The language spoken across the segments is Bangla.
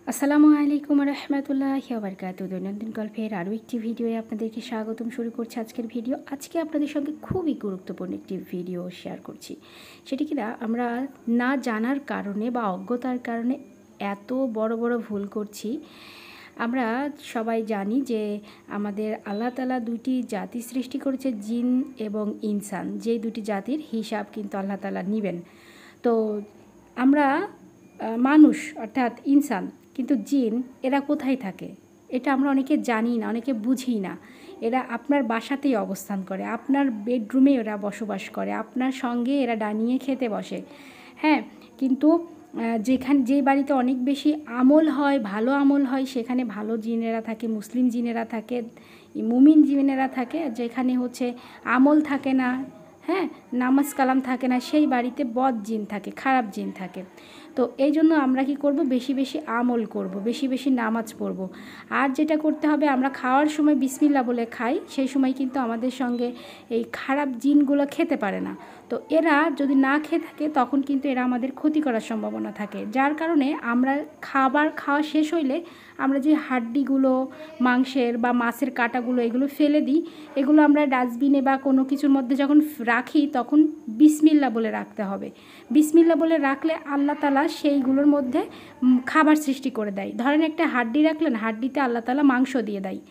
আসসালামু আলাইকুম রহমতুল্লাহি ওয়া বারাকাতুহু। দৈনন্দিন গল্পের আরও একটি ভিডিওয়ে আপনাদেরকে স্বাগতম। শুরু করছি আজকের ভিডিও। আজকে আপনাদের সঙ্গে খুবই গুরুত্বপূর্ণ একটি ভিডিও শেয়ার করছি। সেটি কিনা আমরা না জানার কারণে বা অজ্ঞতার কারণে এত বড় বড় ভুল করছি। আমরা সবাই জানি যে আমাদের আল্লাহ তাআলা দুটি জাতি সৃষ্টি করেছে, জিন এবং ইনসান। যেই দুটি জাতির হিসাব কিন্তু আল্লাহ তাআলা নেবেন। তো আমরা মানুষ অর্থাৎ ইনসান, কিন্তু জিন এরা কোথায় থাকে এটা আমরা অনেকে জানি না, অনেকে বুঝি না। এরা আপনার বাসাতেই অবস্থান করে, আপনার বেডরুমে এরা বসবাস করে, আপনার সঙ্গে এরা ডাইনিংয়ে খেতে বসে। হ্যাঁ, কিন্তু যে বাড়িতে অনেক বেশি আমল হয়, ভালো আমল হয়, সেখানে ভালো জিনেরা থাকে, মুসলিম জিনেরা থাকে, মুমিন জিনেরা থাকে। যেখানে হচ্ছে আমল থাকে না, হ্যাঁ, নামাজ কালাম থাকে না, সেই বাড়িতে বদ জিন থাকে, খারাপ জিন থাকে। তো এই জন্য আমরা কি করব, বেশি বেশি আমল করব, বেশি বেশি নামাজ পড়ব। আর যেটা করতে হবে, আমরা খাওয়ার সময় বিসমিল্লাহ বলে খাই, সেই সময় কিন্তু আমাদের সঙ্গে এই খারাপ জিনগুলো খেতে পারে না। তো এরা যদি না খেয়ে থাকে তখন কিন্তু এরা আমাদের ক্ষতি করার সম্ভাবনা থাকে। যার কারণে আমরা খাওয়া শেষ হইলে আমরা যে হাড্ডিগুলো, মাংসের বা মাছের কাঁটাগুলো এগুলো ফেলে দিই, এগুলো আমরা ডাস্টবিনে বা কোনো কিছুর মধ্যে যখন রাখি তখন বিসমিল্লাহ বলে রাখতে হবে। বিসমিল্লাহ বলে রাখলে আল্লাহ তাআলা সেইগুলোর মধ্যে খাবার সৃষ্টি করে দেয়। ধরেন একটা হাড্ডি রাখলেন, হাড্ডিতে আল্লাহ তাআলা মাংস দিয়ে দেয়।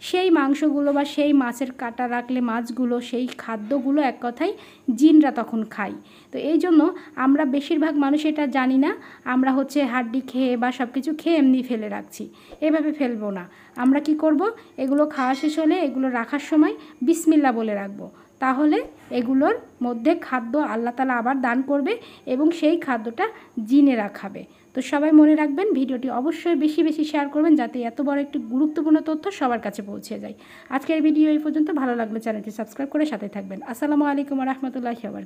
সেই মাংসগুলো বা সেই মাছের কাঁটা রাখলে মাছগুলো, সেই খাদ্যগুলো এক কথায় জিনরা তখন খায়। তো এই জন্য আমরা বেশিরভাগ মানুষ এটা জানি না, আমরা হচ্ছে হাড্ডি খেয়ে বা সব কিছু খেয়ে এমনি ফেলে রাখছি। এভাবে ফেলবো না। আমরা কি করব, এগুলো খাওয়া শেষ হলে এগুলো রাখার সময় বিসমিল্লাহ বলে রাখবো। তাহলে এগুলোর মধ্যে খাদ্য আল্লাহ তাআলা আবার দান করবে এবং সেই খাদ্যটা জিনেরা খাবে। তো সবাই মনে রাখবেন, ভিডিওটি অবশ্যই বেশি বেশি শেয়ার করবেন যাতে এত বড় একটি গুরুত্বপূর্ণ তথ্য সবার কাছে পৌঁছে যায়। আজকের ভিডিও এই পর্যন্ত। ভালো লাগলে চ্যানেলটি সাবস্ক্রাইব করে সাথে থাকবেন। আসসালামু আলাইকুম ওয়া রাহমাতুল্লাহি ওয়া বারাকাতুহু।